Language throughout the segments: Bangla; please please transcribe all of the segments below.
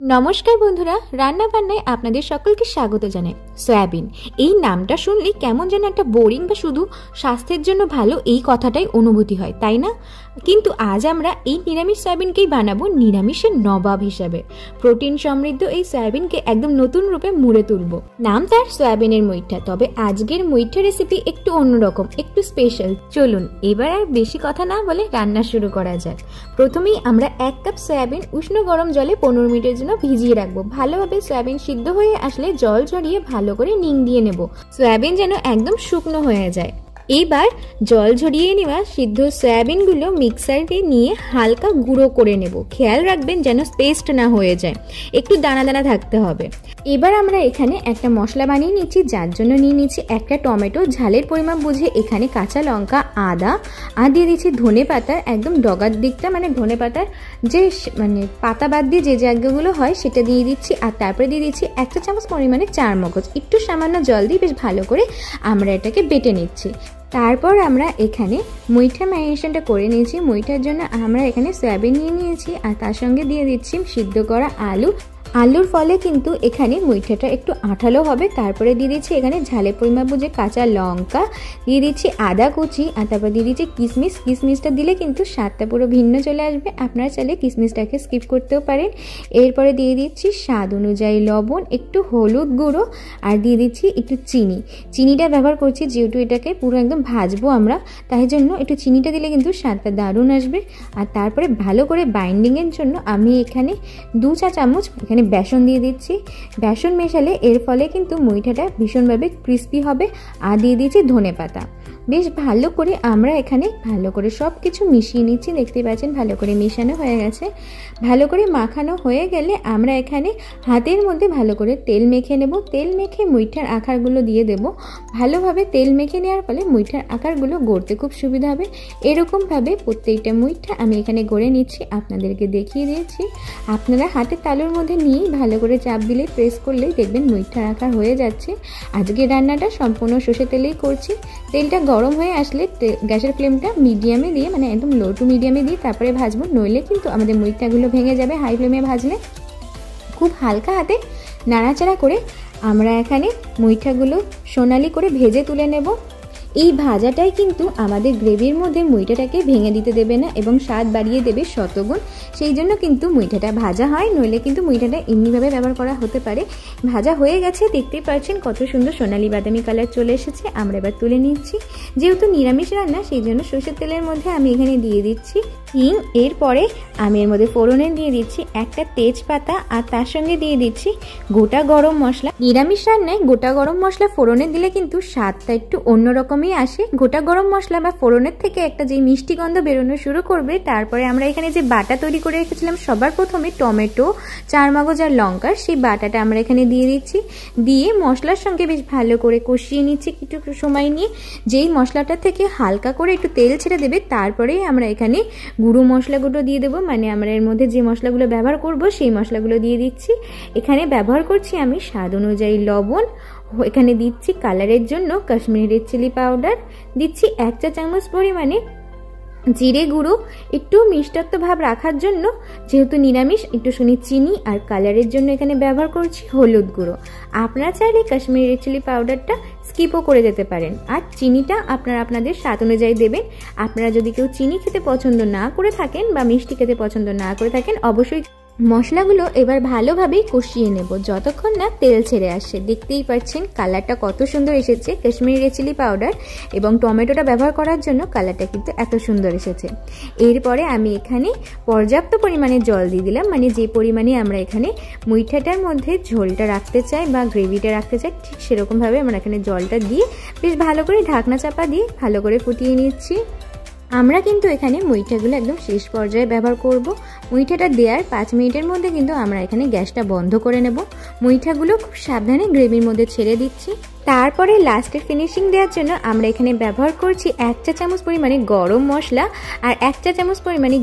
নমস্কার বন্ধুরা, রান্না বান্নায় আপনাদের সকলকে স্বাগত জানাই। সয়াবিন এই নামটা শুনলে কেমন যেন একটা বোরিং বা শুধু স্বাস্থ্যের জন্য ভালো এই কথাটাই অনুভূতি হয়, তাই না? কিন্তু আজ আমরা এই নিরামিষ সয়াবিনকেই বানাবো নিরামিষের নবাব হিসাবে। প্রোটিন সমৃদ্ধ এই সয়াবিনকে একদম নতুন রূপে মুড়ে তুলবো। নাম তার সয়াবিনের মুইঠা, তবে আজকের মুইঠা রেসিপি একটু অন্যরকম, একটু স্পেশাল। চলুন এবার আর বেশি কথা না বলে রান্না শুরু করা যাক। প্রথমেই আমরা 1 কাপ সয়াবিন উষ্ণ গরম জলে 15 মিনিটের জন্য ভিজিয়ে রাখবো। ভালোভাবে সয়াবিন সিদ্ধ হয়ে আসলে জল ঝরিয়ে ভালো করে নিং দিয়ে নেব। সয়াবিন যেন একদম শুকনো হয়ে যায়। এবার জল ঝরিয়ে নেওয়া সিদ্ধ সয়াবিনগুলো মিক্সারে নিয়ে হালকা গুঁড়ো করে নেব। খেয়াল রাখবেন যেন পেস্ট না হয়ে যায়, একটু দানা দানা থাকতে হবে। এবার আমরা এখানে একটা মশলা বানিয়ে নিচ্ছি, যার জন্য নিয়ে নিচ্ছি একটা টমেটো, ঝালের পরিমাণ বুঝে এখানে কাঁচা লঙ্কা, আদা, আর দিয়ে দিচ্ছি ধনে পাতার একদম ডগার দিকটা, মানে ধনে পাতার যে পাতা বাদ দিয়ে যে জায়গাগুলো হয় সেটা দিয়ে দিচ্ছি। আর তারপরে দিয়ে দিচ্ছি 1 চা চামচ পরিমাণে চারমগজ। একটু সামান্য জল দিয়ে বেশ ভালো করে আমরা এটাকে বেটে নিচ্ছি। তারপর আমরা এখানে মুইঠা ম্যারিনেশনটা করে নিয়েছি। মুইঠার জন্য আমরা এখানে সয়াবিন নিয়ে নিয়েছি, আর তার সঙ্গে দিয়ে দিচ্ছি সিদ্ধ করা আলু। আলুর ফলে কিন্তু এখানে মুইঠাটা একটু আঠালো হবে। তারপরে দিয়ে দিচ্ছি এখানে ঝালের পরিমাণ বুঝে কাঁচা লঙ্কা, দিয়ে দিচ্ছি আদা কুচি, আর তারপর দিয়ে দিচ্ছি কিশমিশ। কিশমিশটা দিলে কিন্তু স্বাদটা পুরো ভিন্ন চলে আসবে। আপনারা চাইলে কিশমিশটাকে স্কিপ করতেও পারেন। এরপরে দিয়ে দিচ্ছি স্বাদ অনুযায়ী লবণ, একটু হলুদ গুঁড়ো, আর দিয়ে দিচ্ছি একটু চিনি। চিনিটা ব্যবহার করছি যেহেতু এটাকে পুরো একদম ভাজবো আমরা, তাই জন্য একটু চিনিটা দিলে কিন্তু স্বাদটা দারুণ আসবে। আর তারপরে ভালো করে বাইন্ডিংয়ের জন্য আমি এখানে 2 চা চামচ এখানে বেসন দিয়ে দিচ্ছি। বেসন মেশালে এর ফলে কিন্তু মুইঠাটা ভীষণভাবে ক্রিস্পি হবে। আর দিয়ে দিচ্ছি ধনেপাতা। বেশ ভালো করে আমরা এখানে ভালো করে সব কিছু মিশিয়ে নিচ্ছি। দেখতে পাচ্ছেন ভালো করে মেশানো হয়ে গেছে। ভালো করে মাখানো হয়ে গেলে আমরা এখানে হাতের মধ্যে ভালো করে তেল মেখে নেব। তেল মেখে মুইঠার আকারগুলো দিয়ে দেব। ভালোভাবে তেল মেখে নেওয়ার ফলে মুইঠার আকারগুলো গড়তে খুব সুবিধা হবে। এরকমভাবে প্রত্যেকটা মুইঠা আমি এখানে গড়ে নিচ্ছি, আপনাদেরকে দেখিয়ে দিয়েছি। আপনারা হাতের তালুর মধ্যে নিয়েই ভালো করে চাপ দিলে, প্রেস করলেই দেখবেন মুইঠার আকার হয়ে যাচ্ছে। আজকে রান্নাটা সম্পূর্ণ সর্ষের তেলেই করছি। তেলটা গরম হয়ে আসলে গ্যাসের ফ্লেমটা মিডিয়ামে দিয়ে, মানে একদম লো টু মিডিয়ামে দিয়ে তারপরে ভাজবো, নইলে কিন্তু আমাদের মুইঠাগুলো ভেঙে যাবে। হাই ফ্লেমে ভাজলে খুব হালকা হাতে নাড়াচাড়া করে আমরা এখানে মুইঠাগুলো সোনালি করে ভেজে তুলে নেব। এই ভাজাটাই কিন্তু আমাদের গ্রেভির মধ্যে মুইঠাটাকে ভেঙে দিতে দেবে না এবং স্বাদ বাড়িয়ে দেবে শতগুণ। সেই জন্য কিন্তু মুইঠাটা ভাজা হয়, নইলে কিন্তু মুইঠাটা এমনিভাবে ব্যবহার করা হতে পারে। ভাজা হয়ে গেছে, দেখতেই পাচ্ছেন কত সুন্দর সোনালি বাদামি কালার চলে এসেছে। আমরা এবার তুলে নিচ্ছি। যেহেতু নিরামিষ রান্না, সেই জন্য সরষের তেলের মধ্যে আমি এখানে দিয়ে দিচ্ছি হিং। এরপরে আমি এর মধ্যে ফোড়নে দিয়ে দিচ্ছি একটা তেজপাতা, আর তার সঙ্গে দিয়ে দিচ্ছি গোটা গরম মশলা। নিরামিষ রান্নায় গোটা গরম মশলা ফোড়নে দিলে কিন্তু স্বাদটা একটু অন্যরকমই আসে। গোটা গরম মশলা বা ফোড়নের থেকে একটা যে মিষ্টি গন্ধ বেরোনো শুরু করবে। তারপরে আমরা এখানে যে বাটা তৈরি করে রেখেছিলাম সবার প্রথমে টমেটো, চারমগজ আর লঙ্কার, সেই বাটাটা আমরা এখানে দিয়ে দিচ্ছি। দিয়ে মশলার সঙ্গে বেশ ভালো করে কষিয়ে নিচ্ছি কিছু সময় নিয়ে। যেই মশলাটা থেকে হালকা করে একটু তেল ছেড়ে দেবে, তারপরেই আমরা এখানে গুঁড়ো মশলাগুলো দিয়ে দেবো। মানে আমরা এর মধ্যে যে মশলাগুলো ব্যবহার করব সেই মশলাগুলো দিয়ে দিচ্ছি। এখানে ব্যবহার করছি আমি স্বাদ অনুযায়ী লবণ, এখানে দিচ্ছি কালারের জন্য কাশ্মীরি রেড চিলি পাউডার, দিচ্ছি 1 চা চামচ পরিমাণে জিরে গুঁড়ো, একটু মিষ্টত্ব ভাব রাখার জন্য যেহেতু নিরামিষ একটু চিনি, আর কালারের জন্য এখানে ব্যবহার করছি হলুদ গুঁড়ো। আপনারা চাইলে কাশ্মীরি রেড চিলি পাউডারটা স্কিপও করে যেতে পারেন, আর চিনিটা আপনারা আপনাদের স্বাদ অনুযায়ী দেবেন। আপনারা যদি কেউ চিনি খেতে পছন্দ না করে থাকেন বা মিষ্টি খেতে পছন্দ না করে থাকেন, অবশ্যই মশলাগুলো এবার ভালোভাবেই কষিয়ে নেব যতক্ষণ না তেল ছেড়ে আসে। দেখতেই পাচ্ছেন কালারটা কত সুন্দর এসেছে। কাশ্মীরি রেড চিলি পাউডার এবং টমেটোটা ব্যবহার করার জন্য কালারটা কিন্তু এত সুন্দর এসেছে। এরপরে আমি এখানে পর্যাপ্ত পরিমাণে জল দিয়ে দিলাম, মানে যে পরিমাণে আমরা এখানে মুইঠাটার মধ্যে ঝোলটা রাখতে চাই বা গ্রেভিটা রাখতে চাই, ঠিক সেরকমভাবে আমরা এখানে জলটা দিয়ে বেশ ভালো করে ঢাকনা চাপা দিয়ে ভালো করে ফুটিয়ে নিচ্ছি। আমরা কিন্তু এখানে মুইঠাগুলো একদম শেষ পর্যায়ে ব্যবহার করব। মুইঠাটা দেওয়ার 5 মিনিটের মধ্যে কিন্তু আমরা এখানে গ্যাসটা বন্ধ করে নেব। মুইঠাগুলো খুব সাবধানে গ্রেভির মধ্যে ছেড়ে দিচ্ছি। তারপরে লাস্টের ফিনিশিং দেওয়ার জন্য আমরা এখানে ব্যবহার করছি 1 চা চামচ পরিমাণে গরম মশলা আর 1 চা চামচ পরিমাণে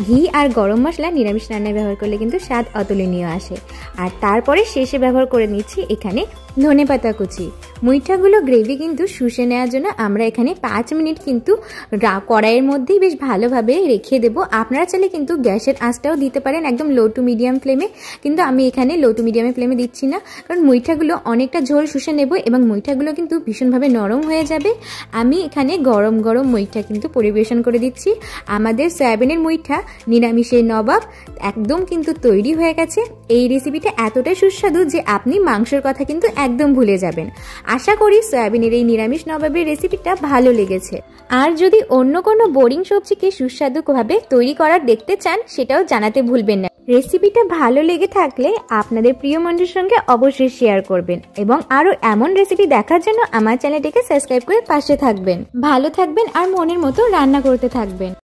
ঘি আর গরম মশলা নিরামিষ রান্নায় ব্যবহার করলে কিন্তু স্বাদ অতুলনীয় আসে। আর তারপরে শেষে ব্যবহার করে নিচ্ছি এখানে ধনেপাতা কুচি। মুইঠাগুলো গ্রেভি কিন্তু শুষে নেওয়ার জন্য আমরা এখানে 5 মিনিট কিন্তু কড়াইয়ের মধ্যেই বেশ ভালোভাবে রেখে দেব। আপনারা চাইলে কিন্তু গ্যাসের আঁচটাও দিতে পারেন একদম লো টু মিডিয়াম ফ্লেমে, কিন্তু আমি এখানে লো টু মিডিয়াম ফ্লেমে দিচ্ছি না, কারণ মুইঠাগুলো অনেকটা ঝোল শুষে নেব এবং মুইঠাগুলো কিন্তু ভীষণভাবে নরম হয়ে যাবে। আমি এখানে গরম গরম মুইঠা কিন্তু পরিবেশন করে দিচ্ছি। আমাদের সয়াবিনের মুইঠা নিরামিষের নবাব একদম কিন্তু তৈরি হয়ে গেছে। এই রেসিপিটা এতটাই সুস্বাদু যে আপনি মাংসের কথা কিন্তু একদম ভুলে যাবেন। আশা করি সয়াবিনের এই নিরামিষ নবাবের রেসিপিটা ভালো লেগেছে। আর যদি অন্য কোনো বোরিং সবজিকে সুস্বাদুভাবে তৈরি করার দেখতে চান সেটাও জানাতে ভুলবেন না। রেসিপিটা ভালো লেগে থাকলে আপনাদের প্রিয় বন্ধুর সঙ্গে অবশ্যই শেয়ার করবেন এবং আরও এমন রেসিপি দেখার জন্য আমার চ্যানেলটিকে সাবস্ক্রাইব করে পাশে থাকবেন। ভালো থাকবেন আর মনের মতো রান্না করতে থাকবেন।